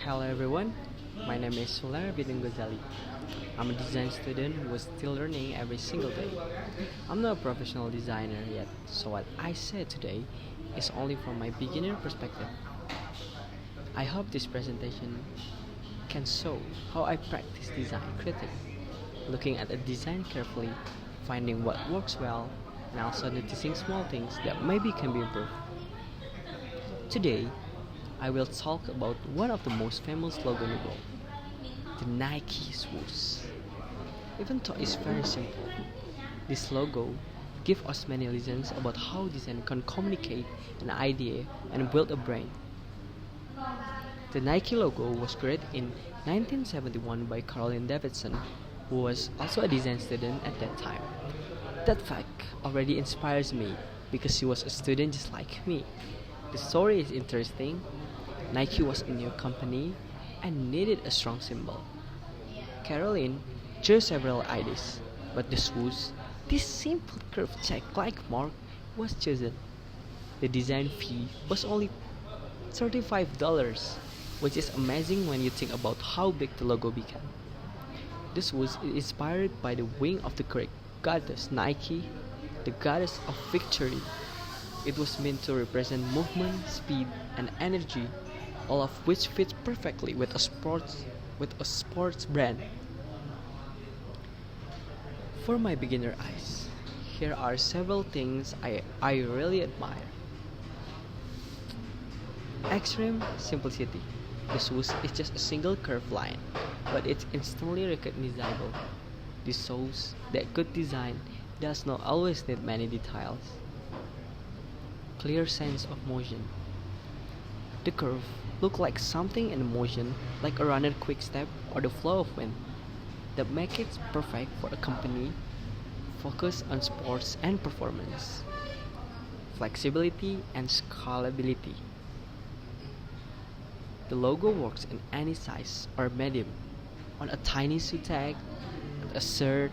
Hello everyone, my name is Rafiuddin Gozali. I'm a design student who is still learning every single day. I'm not a professional designer yet, so what I say today is only from my beginner perspective. I hope this presentation can show how I practice design critique, looking at a design carefully, finding what works well, and also noticing small things that maybe can be improved. Today, I will talk about one of the most famous logo in the world, the Nike shoes. Even though it's very simple, this logo gives us many lessons about how design can communicate an idea and build a brand. The Nike logo was created in 1971 by Caroline Davidson, who was also a design student at that time. That fact already inspires me because she was a student just like me. The story is interesting. Nike was a new company and needed a strong symbol. Caroline chose several ideas, but the shoes, this simple curved check-like mark, was chosen. The design fee was only $35, which is amazing when you think about how big the logo became. This was inspired by the wing of the Greek goddess Nike, the goddess of victory. It was meant to represent movement, speed, and energy, all of which fits perfectly with a sports brand. For my beginner eyes, here are several things I really admire. Extreme simplicity. The shoes is just a single curved line, but it's instantly recognizable. This shows that good design does not always need many details. Clear sense of motion. The curve look like something in motion, like a runner quick step or the flow of wind, that make it perfect for a company focused on sports and performance. Flexibility and scalability. The logo works in any size or medium, on a tiny shoe tag, a shirt,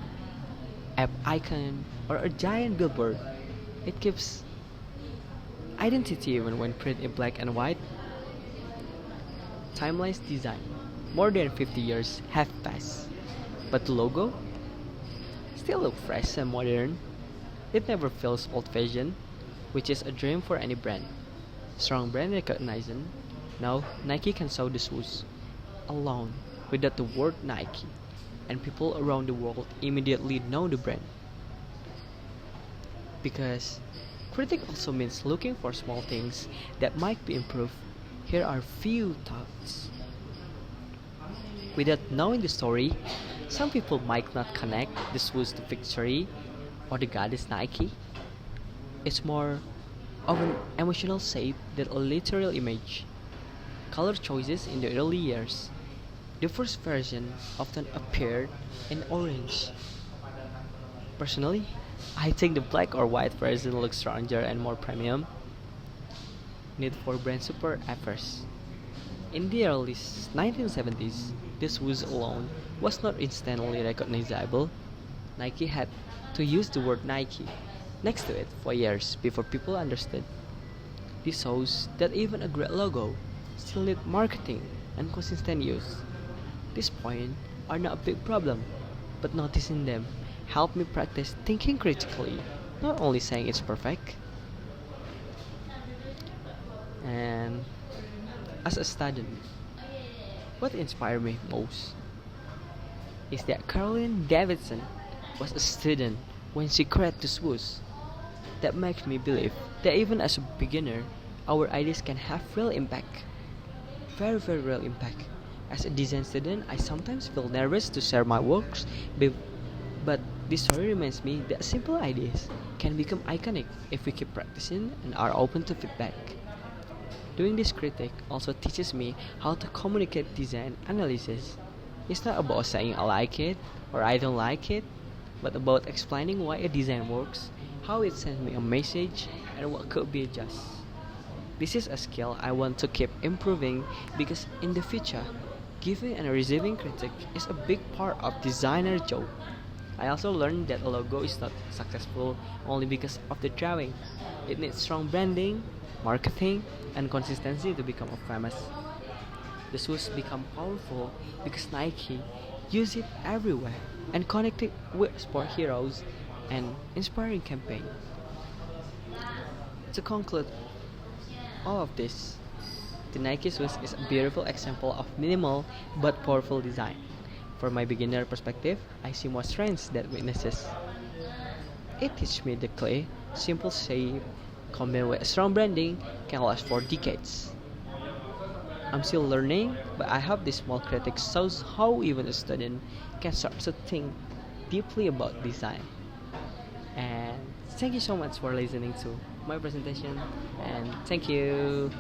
app icon, or a giant billboard. It gives identity even when printed in black and white. Timeless design. More than 50 years have passed, but the logo still looks fresh and modern. It never feels old-fashioned, which is a dream for any brand. Strong brand recognition. Now Nike can sell the shoes alone without the word Nike, and people around the world immediately know the brand. Because critic also means looking for small things that might be improved. Here are few thoughts. Without knowing the story, some people might not connect the shoes to victory or the goddess Nike. It's more of an emotional shape than a literal image. Color choices in the early years. The first version often appeared in orange. Personally, I think the black or white version looks stronger and more premium. Need for brand super efforts. In the early 1970s, this shoes alone was not instantly recognizable. Nike had to use the word Nike next to it for years before people understood. This shows that even a great logo still need marketing and consistent use. These points are not a big problem, but noticing them helped me practice thinking critically, not only saying it's perfect. And as a student, what inspired me most is that Caroline Davidson was a student when she created the shoes. That makes me believe that even as a beginner, our ideas can have real impact. Very, very real impact. As a design student, I sometimes feel nervous to share my works, but this story reminds me that simple ideas can become iconic if we keep practicing and are open to feedback. Doing this critique also teaches me how to communicate design analysis. It's not about saying I like it or I don't like it, but about explaining why a design works, how it sends me a message, and what could be adjusted. This is a skill I want to keep improving because in the future, giving and receiving critique is a big part of designer job. I also learned that a logo is not successful only because of the drawing. It needs strong branding, marketing, and consistency to become famous. The shoes become powerful because Nike use it everywhere and connect it with sport heroes and inspiring campaign. To conclude all of this, the Nike shoes is a beautiful example of minimal but powerful design. From my beginner perspective, I see more strengths than weaknesses. It teaches me the clay, simple shape, combined with strong branding, can last for decades. I'm still learning, but I hope this small critic shows how even a student can start to think deeply about design. And thank you so much for listening to my presentation, and thank you.